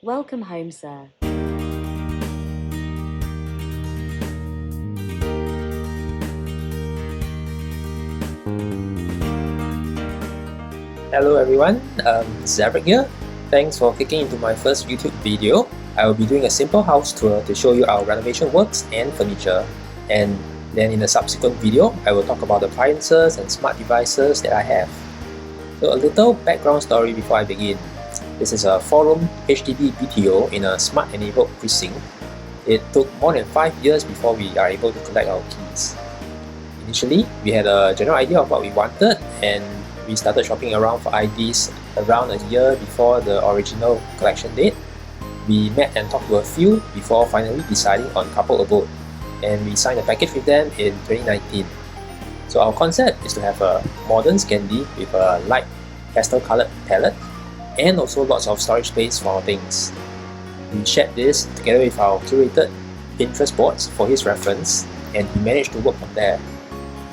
Welcome home, sir. Hello everyone, this is Eric here. Thanks for clicking into my first YouTube video. I will be doing a simple house tour to show you our renovation works and furniture, and then in a subsequent video I will talk about the appliances and smart devices that I have. So a little background story before I begin. This is a 4-room HDB BTO in a smart enabled precinct. It took more than 5 years before we are able to collect our keys. Initially, we had a general idea of what we wanted, and we started shopping around for IDs around a year before the original collection date. We met and talked to a few before finally deciding on couple abode, and we signed a package with them in 2019. So our concept is to have a modern scandi with a light pastel colored palette and also lots of storage space for our things. We shared this together with our curated Pinterest boards for his reference, and he managed to work from there.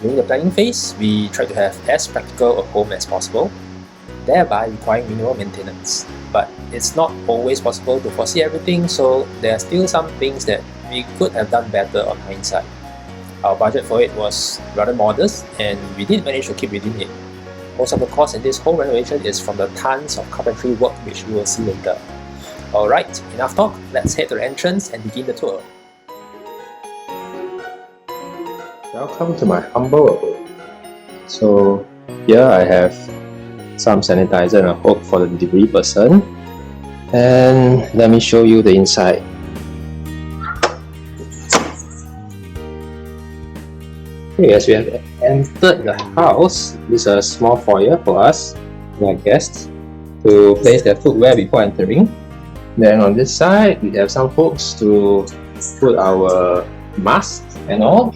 During the planning phase, we tried to have as practical a home as possible, thereby requiring minimal maintenance. But it's not always possible to foresee everything, so there are still some things that we could have done better on hindsight. Our budget for it was rather modest, and we did manage to keep within it. Most of the cost in this whole renovation is from the tons of carpentry work which we will see later. Alright, enough talk, let's head to the entrance and begin the tour. Welcome to my humble abode. So here I have some sanitizer and a hook for the delivery person, and let me show you the inside. Okay, as we have entered the house, this is a small foyer for us and our guests to place their footwear before entering. Then on this side we have some hooks to put our masks and all.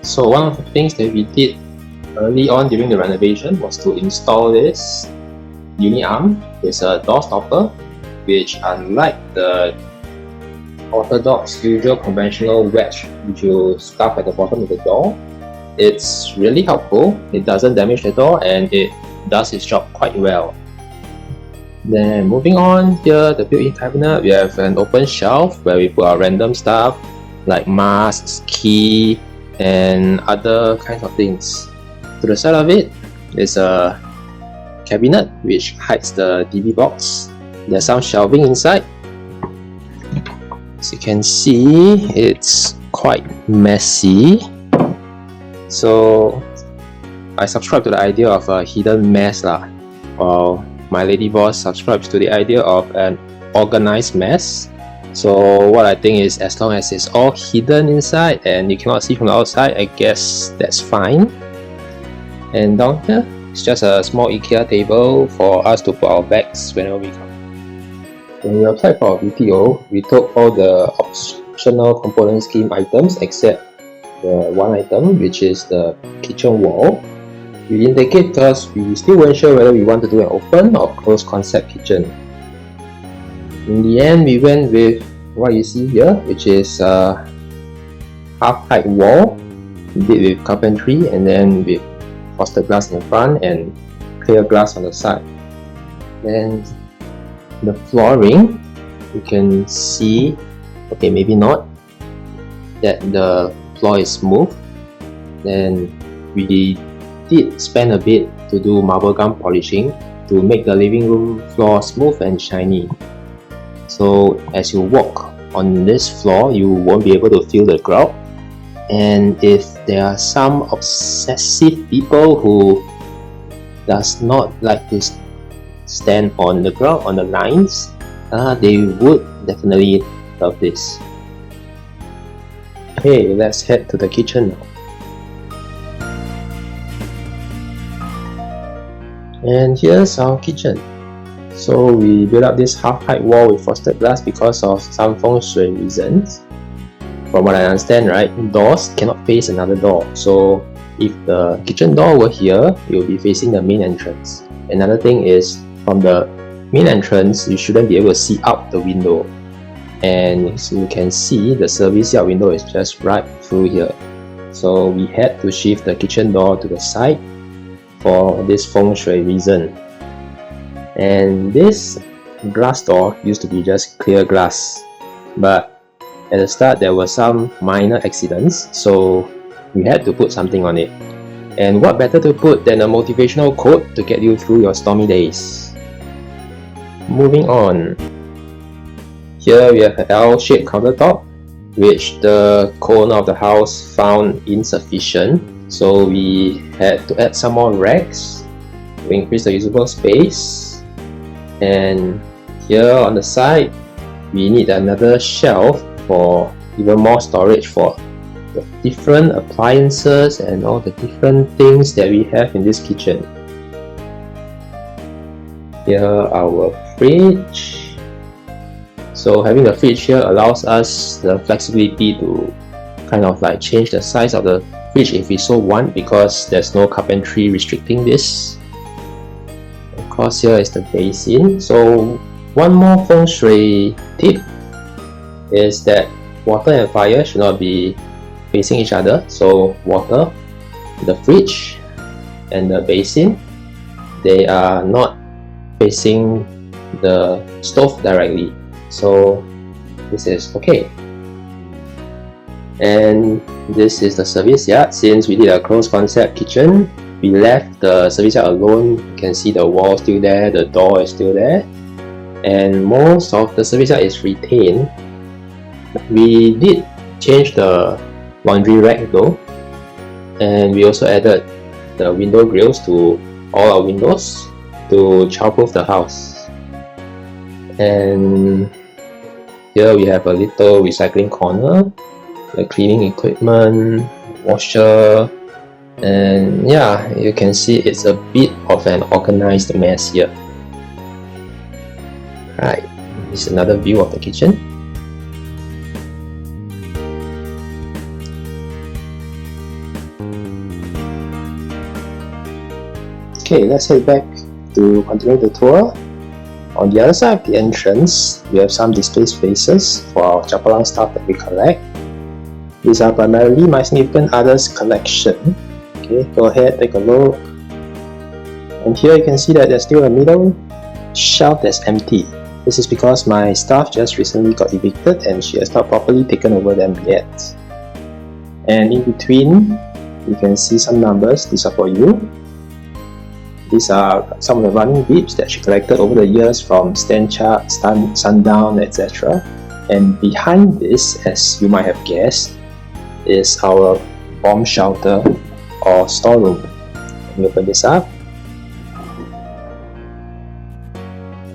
So one of the things that we did early on during the renovation was to install this uni-arm. It's a door stopper, which unlike the orthodox usual conventional wedge which you stuff at the bottom of the door, it's really helpful. It doesn't damage the door and it does its job quite well. Then moving on, here the built-in cabinet, we have an open shelf where we put our random stuff like masks, key, and other kinds of things. To the side of it is a cabinet which hides the DB box. There's some shelving inside. As you can see, it's quite messy. So I subscribe to the idea of a hidden mess lah, while my lady boss subscribes to the idea of an organized mess. So what I think is, as long as it's all hidden inside and you cannot see from the outside, I guess that's fine. And down here, it's just a small IKEA table for us to put our bags whenever we come. When we applied for our BTO, we took all the optional component scheme items except the one item, which is the kitchen wall. We didn't take it because we still weren't sure whether we want to do an open or closed concept kitchen. In the end, we went with what you see here, which is a half-height wall, bit with carpentry, and then with frosted glass in the front and clear glass on the side. Then the flooring, you can see, okay, maybe not, that the floor is smooth. Then we did spend a bit to do marble gum polishing to make the living room floor smooth and shiny. So as you walk on this floor, you won't be able to feel the grout. And if there are some obsessive people who does not like to stand on the grout, on the lines, they would definitely love this. Okay, let's head to the kitchen now. And here's our kitchen. So we built up this half-height wall with frosted glass because of some Feng Shui reasons. From what I understand, right, doors cannot face another door. So if the kitchen door were here, it will be facing the main entrance. Another thing is, from the main entrance, you shouldn't be able to see out the window. And so you can see the service yard window is just right through here. So we had to shift the kitchen door to the side for this Feng Shui reason. And this glass door used to be just clear glass, but at the start there were some minor accidents, so we had to put something on it. And what better to put than a motivational quote to get you through your stormy days. Moving on. Here we have an L-shaped countertop, which the co-owner of the house found insufficient, so we had to add some more racks to increase the usable space. And here on the side, we need another shelf for even more storage for the different appliances and all the different things that we have in this kitchen. Here our fridge. So having a fridge here allows us the flexibility to kind of like change the size of the fridge if we so want, because there's no carpentry restricting this. Of course, here is the basin. So one more Feng Shui tip is that water and fire should not be facing each other. So water, the fridge and the basin, they are not facing the stove directly. So this is okay. And this is the service yard. Since we did a closed concept kitchen, we left the service yard alone. You can see the wall still there, the door is still there, and most of the service yard is retained. We did change the laundry rack though, and we also added the window grills to all our windows to childproof the house. And here we have a little recycling corner, the cleaning equipment, washer, and yeah, you can see it's a bit of an organized mess here. Right, this is another view of the kitchen. Okay, let's head back to continue the tour. On the other side of the entrance, we have some display spaces for our chapalang stuff that we collect. These are primarily my significant other's collection. Okay, go ahead, take a look. And here you can see that there's still a middle shelf that's empty. This is because my staff just recently got evicted and she has not properly taken over them yet. And in between, you can see some numbers. These are for you. These are some of the running beeps that she collected over the years from stand chart, sundown, etc. And behind this, as you might have guessed, is our bomb shelter or storeroom. Let me open this up.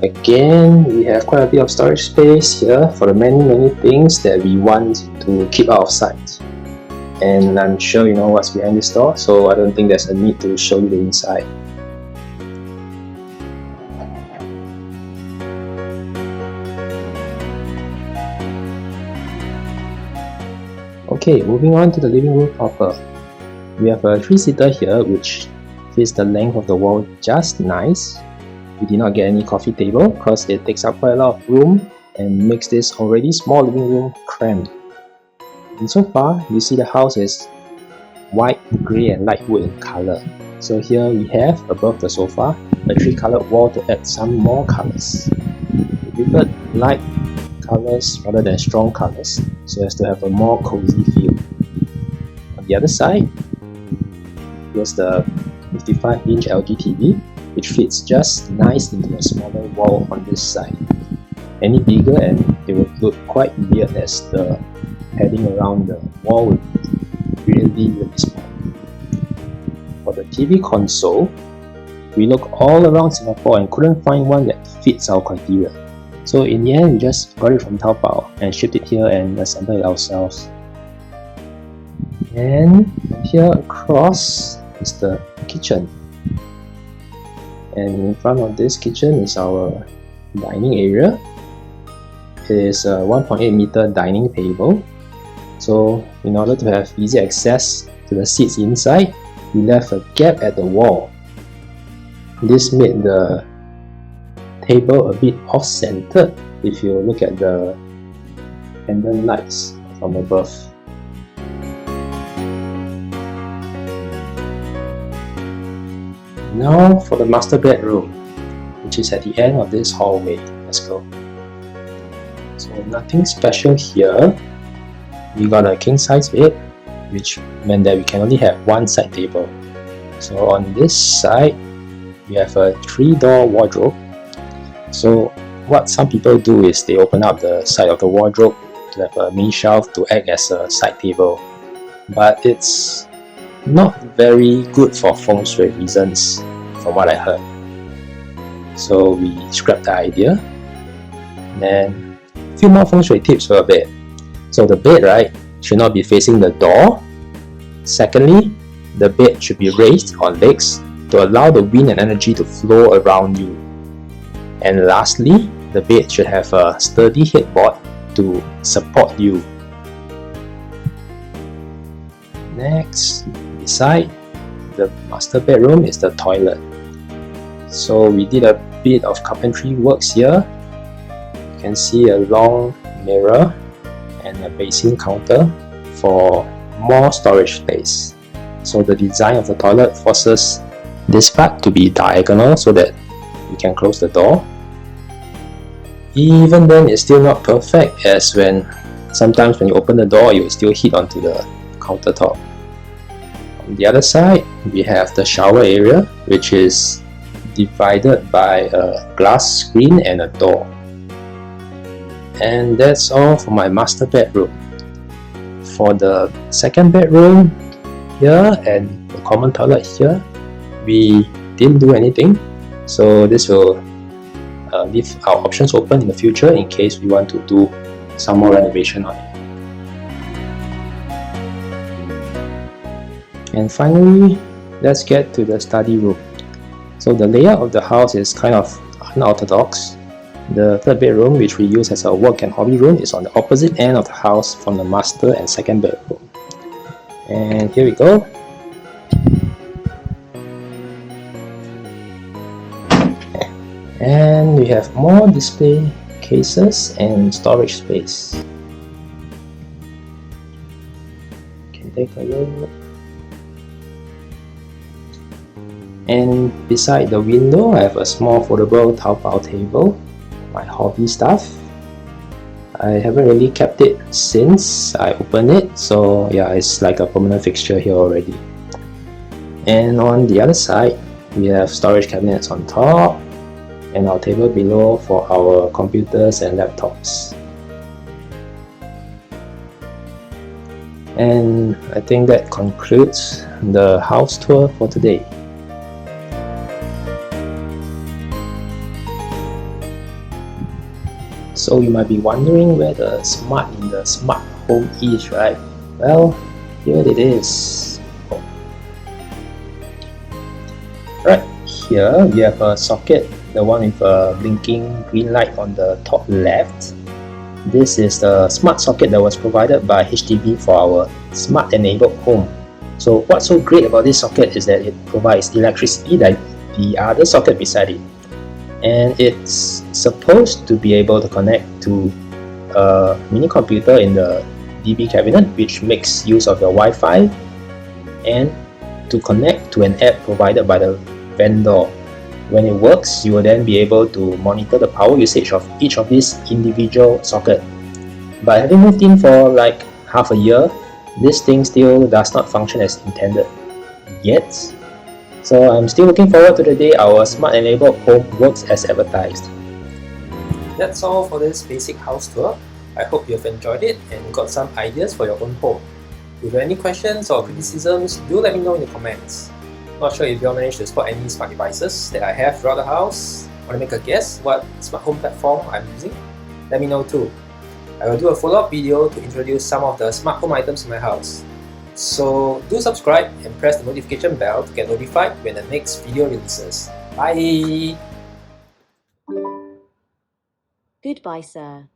Again, we have quite a bit of storage space here for the many things that we want to keep out of sight. And I'm sure you know what's behind this door, so I don't think there's a need to show you the inside. Okay, moving on to the living room proper. We have a 3-seater here which fits the length of the wall just nice. We did not get any coffee table because it takes up quite a lot of room and makes this already small living room cramped. And so far, you see the house is white, grey and light wood in colour. So here we have, above the sofa, a 3-coloured wall to add some more colours. We preferred light colours rather than strong colours, so as to have a more cozy feel. On the other side, here's the 55-inch LG TV, which fits just nice into a smaller wall on this side. Any bigger and it would look quite weird, as the padding around the wall would be really small. For the TV console, we looked all around Singapore and couldn't find one that fits our criteria. So in the end, we just got it from Taobao and shipped it here and assembled it ourselves. And here across is the kitchen. And in front of this kitchen is our dining area. It is a 1.8 meter dining table. So in order to have easy access to the seats inside, we left a gap at the wall. This made the table a bit off-centered if you look at the pendant lights from above. Now for the master bedroom. which is at the end of this hallway. Let's go. So nothing special here. We got a king size bed, which meant that we can only have one side table. So on this side, we have a 3-door wardrobe. So what some people do is they open up the side of the wardrobe to have a main shelf to act as a side table. But it's not very good for Feng Shui reasons, from what I heard. So we scrapped the idea. Then a few more Feng Shui tips for a bed. So the bed, right, should not be facing the door. Secondly, the bed should be raised on legs to allow the wind and energy to flow around you. And lastly, the bed should have a sturdy headboard to support you. Next, beside the master bedroom is the toilet. So we did a bit of carpentry works here. You can see a long mirror and a basin counter for more storage space. So the design of the toilet forces this part to be diagonal so that you can close the door. Even then, it's still not perfect, as sometimes when you open the door, you will still hit onto the countertop. On the other side, we have the shower area, which is divided by a glass screen and a door. And that's all for my master bedroom. For the second bedroom here and the common toilet here, we didn't do anything. So this will leave our options open in the future in case we want to do some more renovation on it. And finally, let's get to the study room. So the layout of the house is kind of unorthodox. The third bedroom, which we use as a work and hobby room, is on the opposite end of the house from the master and second bedroom. And here we go. And we have more display cases and storage space. Can take a look. And beside the window, I have a small foldable Taobao table, my hobby stuff. I haven't really kept it since I opened it, so yeah, it's like a permanent fixture here already. And on the other side, we have storage cabinets on top and our table below for our computers and laptops. And I think that concludes the house tour for today. So you might be wondering where the smart in the smart home is, right? Well, here it is. Right here we have a socket, the one with a blinking green light on the top left. This is the smart socket that was provided by HDB for our smart enabled home. So what's so great about this socket is that it provides electricity like the other socket beside it. And it's supposed to be able to connect to a mini computer in the DB cabinet, which makes use of the Wi-Fi, and to connect to an app provided by the vendor. When it works, you will then be able to monitor the power usage of each of these individual sockets. But having moved in for like half a year, this thing still does not function as intended yet. So I'm still looking forward to the day our smart enabled home works as advertised. That's all for this basic house tour. I hope you've enjoyed it and got some ideas for your own home. If you have any questions or criticisms, do let me know in the comments. Not sure if you all managed to spot any smart devices that I have throughout the house. Want to make a guess what smart home platform I'm using? Let me know too. I will do a follow-up video to introduce some of the smart home items in my house. So do subscribe and press the notification bell to get notified when the next video releases. Bye! Goodbye, sir.